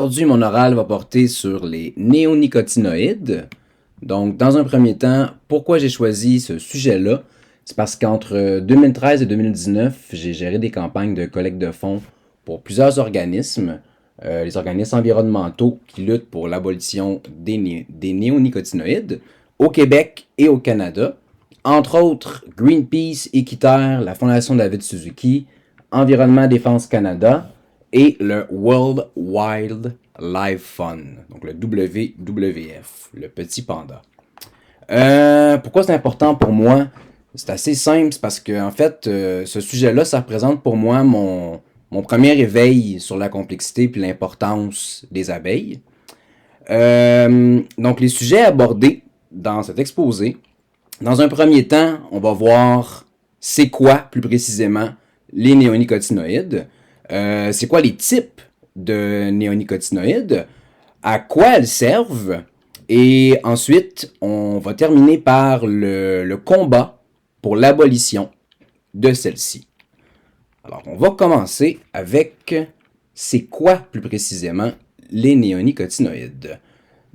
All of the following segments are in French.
Aujourd'hui, mon oral va porter sur les néonicotinoïdes. Donc, dans un premier temps, pourquoi j'ai choisi ce sujet-là? C'est parce qu'entre 2013 et 2019, j'ai géré des campagnes de collecte de fonds pour plusieurs organismes, les organismes environnementaux qui luttent pour l'abolition des néonicotinoïdes au Québec et au Canada. Entre autres, Greenpeace, Équiterre, la Fondation David Suzuki, Environnement Défense Canada, et le World Wildlife Fund, donc le WWF, le petit panda. Pourquoi c'est important pour moi? C'est assez simple, c'est parce que en fait, ce sujet-là, ça représente pour moi mon premier éveil sur la complexité et l'importance des abeilles. Donc les sujets abordés dans cet exposé, dans un premier temps, on va voir c'est quoi plus précisément les néonicotinoïdes. C'est quoi les types de néonicotinoïdes, à quoi elles servent, et ensuite, on va terminer par le combat pour l'abolition de celle-ci. Alors, on va commencer avec c'est quoi plus précisément les néonicotinoïdes.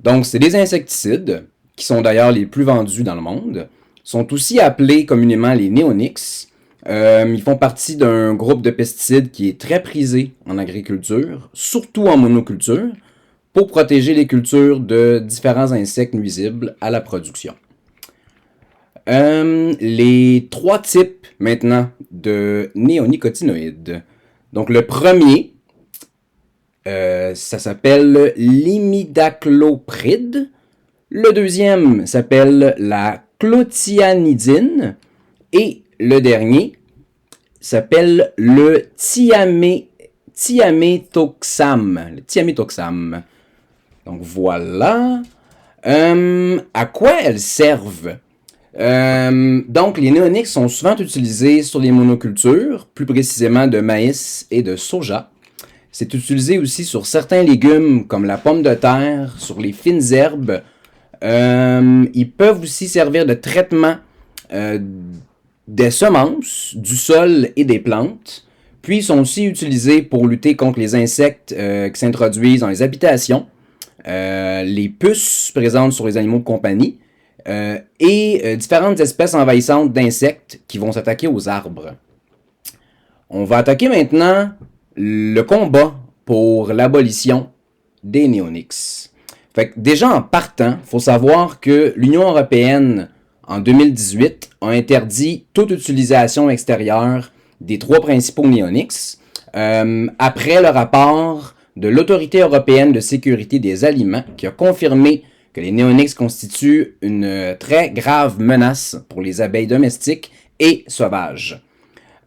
Donc, c'est des insecticides, qui sont d'ailleurs les plus vendus dans le monde, sont aussi appelés communément les néonics. Ils font partie d'un groupe de pesticides qui est très prisé en agriculture, surtout en monoculture, pour protéger les cultures de différents insectes nuisibles à la production. Les trois types maintenant de néonicotinoïdes. Donc le premier, ça s'appelle l'imidaclopride. Le deuxième s'appelle la clothianidine. Et le dernier s'appelle le thiaméthoxam. Le thiaméthoxam. Donc voilà. À quoi elles servent? Donc les néonics sont souvent utilisés sur les monocultures, plus précisément de maïs et de soja. C'est utilisé aussi sur certains légumes comme la pomme de terre, sur les fines herbes. Ils peuvent aussi servir de traitement des semences, du sol et des plantes. Puis ils sont aussi utilisés pour lutter contre les insectes qui s'introduisent dans les habitations, les puces présentes sur les animaux de compagnie et différentes espèces envahissantes d'insectes qui vont s'attaquer aux arbres. On va attaquer maintenant le combat pour l'abolition des néonics. Fait que déjà en partant, il faut savoir que l'Union européenne, en 2018, a interdit toute utilisation extérieure des trois principaux néonics après le rapport de l'Autorité européenne de sécurité des aliments qui a confirmé que les néonics constituent une très grave menace pour les abeilles domestiques et sauvages.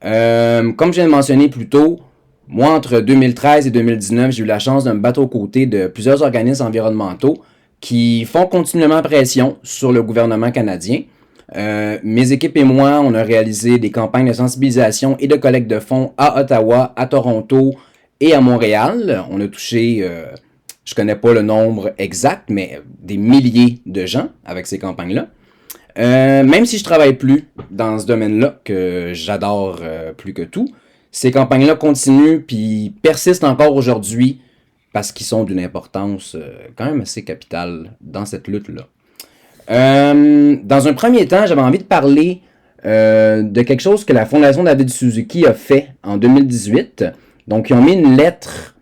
Comme je viens de mentionner plus tôt, moi, entre 2013 et 2019, j'ai eu la chance de me battre aux côtés de plusieurs organismes environnementaux qui font continuellement pression sur le gouvernement canadien. Mes équipes et moi, on a réalisé des campagnes de sensibilisation et de collecte de fonds à Ottawa, à Toronto et à Montréal. On a touché, je connais pas le nombre exact, mais des milliers de gens avec ces campagnes-là. Même si je travaille plus dans ce domaine-là, que j'adore plus que tout, ces campagnes-là continuent puis persistent encore aujourd'hui parce qu'ils sont d'une importance quand même assez capitale dans cette lutte-là. Dans un premier temps, j'avais envie de parler de quelque chose que la Fondation David Suzuki a fait en 2018. Donc, ils ont mis une lettre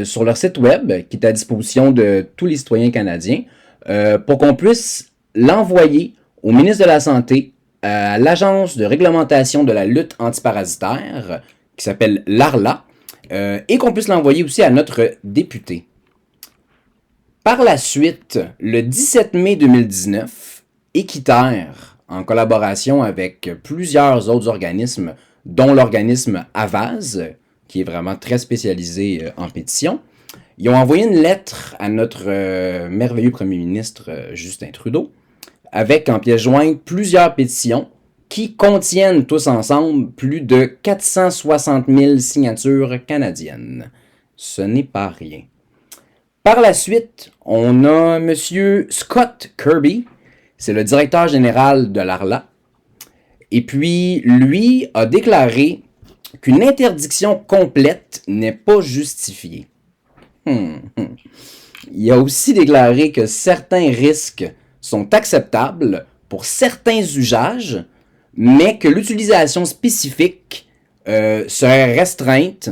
sur leur site web qui est à disposition de tous les citoyens canadiens pour qu'on puisse l'envoyer au ministre de la Santé, à l'Agence de réglementation de la lutte antiparasitaire, qui s'appelle l'ARLA, et qu'on puisse l'envoyer aussi à notre député. Par la suite, le 17 mai 2019, Équiterre, en collaboration avec plusieurs autres organismes, dont l'organisme Avaz, qui est vraiment très spécialisé en pétition, ils ont envoyé une lettre à notre merveilleux premier ministre Justin Trudeau, avec en pièce jointe plusieurs pétitions qui contiennent tous ensemble plus de 460 000 signatures canadiennes. Ce n'est pas rien. Par la suite, on a M. Scott Kirby, c'est le directeur général de l'ARLA, et puis lui a déclaré qu'une interdiction complète n'est pas justifiée. Il a aussi déclaré que certains risques sont acceptables pour certains usages, mais que l'utilisation spécifique serait restreinte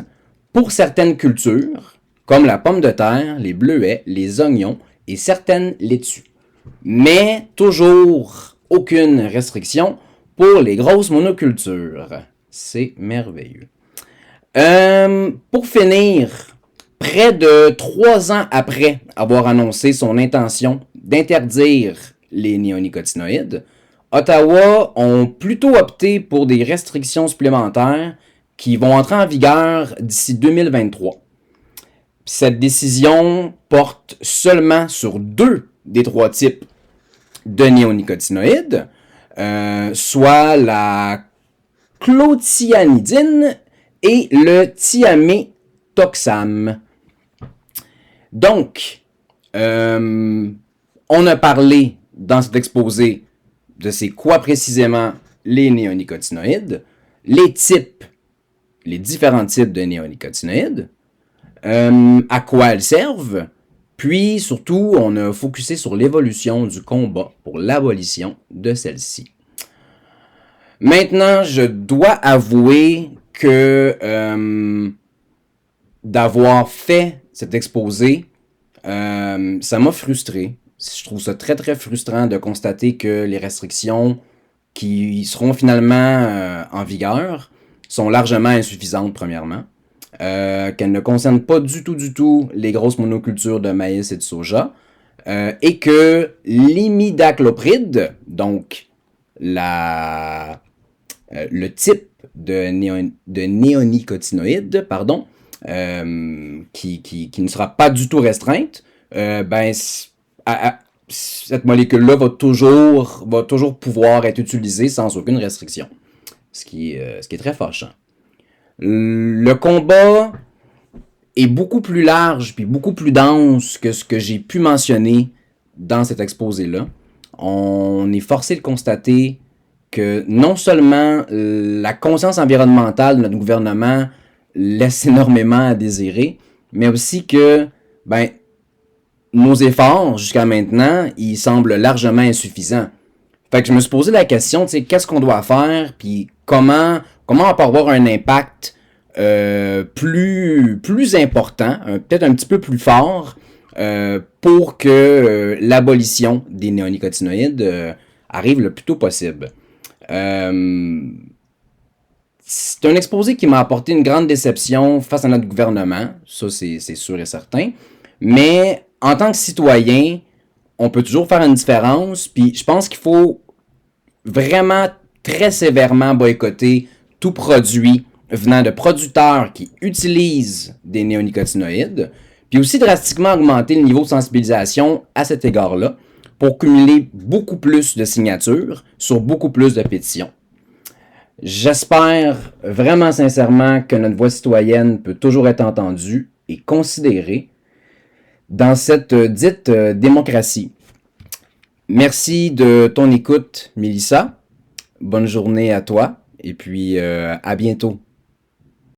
pour certaines cultures, comme la pomme de terre, les bleuets, les oignons et certaines laitues. Mais toujours aucune restriction pour les grosses monocultures. C'est merveilleux. Pour finir, près de 3 ans après avoir annoncé son intention d'interdire les néonicotinoïdes, Ottawa ont plutôt opté pour des restrictions supplémentaires qui vont entrer en vigueur d'ici 2023. Cette décision porte seulement sur 2 des 3 types de néonicotinoïdes, soit la clothianidine et le thiaméthoxam. Donc, on a parlé dans cet exposé de c'est quoi précisément les néonicotinoïdes, les différents types de néonicotinoïdes, à quoi elles servent, puis surtout, on a focusé sur l'évolution du combat pour l'abolition de celle-ci. Maintenant, je dois avouer que d'avoir fait cet exposé, ça m'a frustré. Je trouve ça très très frustrant de constater que les restrictions qui seront finalement en vigueur sont largement insuffisantes, premièrement. Qu'elles ne concernent pas du tout les grosses monocultures de maïs et de soja, et que l'imidaclopride, donc le type de néonicotinoïde, qui ne sera pas du tout restreinte, cette molécule-là va toujours pouvoir être utilisée sans aucune restriction, ce qui est très fâchant. Le combat est beaucoup plus large puis beaucoup plus dense que ce que j'ai pu mentionner dans cet exposé-là. On est forcé de constater que non seulement la conscience environnementale de notre gouvernement laisse énormément à désirer, mais aussi que nos efforts jusqu'à maintenant, ils semblent largement insuffisants. Fait que je me suis posé la question, tu sais, qu'est-ce qu'on doit faire, puis comment on peut avoir un impact plus important, peut-être un petit peu plus fort, pour que l'abolition des néonicotinoïdes arrive le plus tôt possible. C'est un exposé qui m'a apporté une grande déception face à notre gouvernement, ça c'est sûr et certain, mais en tant que citoyen, on peut toujours faire une différence, puis je pense qu'il faut vraiment très sévèrement boycotter tout produit venant de producteurs qui utilisent des néonicotinoïdes, puis aussi drastiquement augmenter le niveau de sensibilisation à cet égard-là pour cumuler beaucoup plus de signatures sur beaucoup plus de pétitions. J'espère vraiment sincèrement que notre voix citoyenne peut toujours être entendue et considérée dans cette dite démocratie. Merci de ton écoute, Mélissa. Bonne journée à toi et puis à bientôt.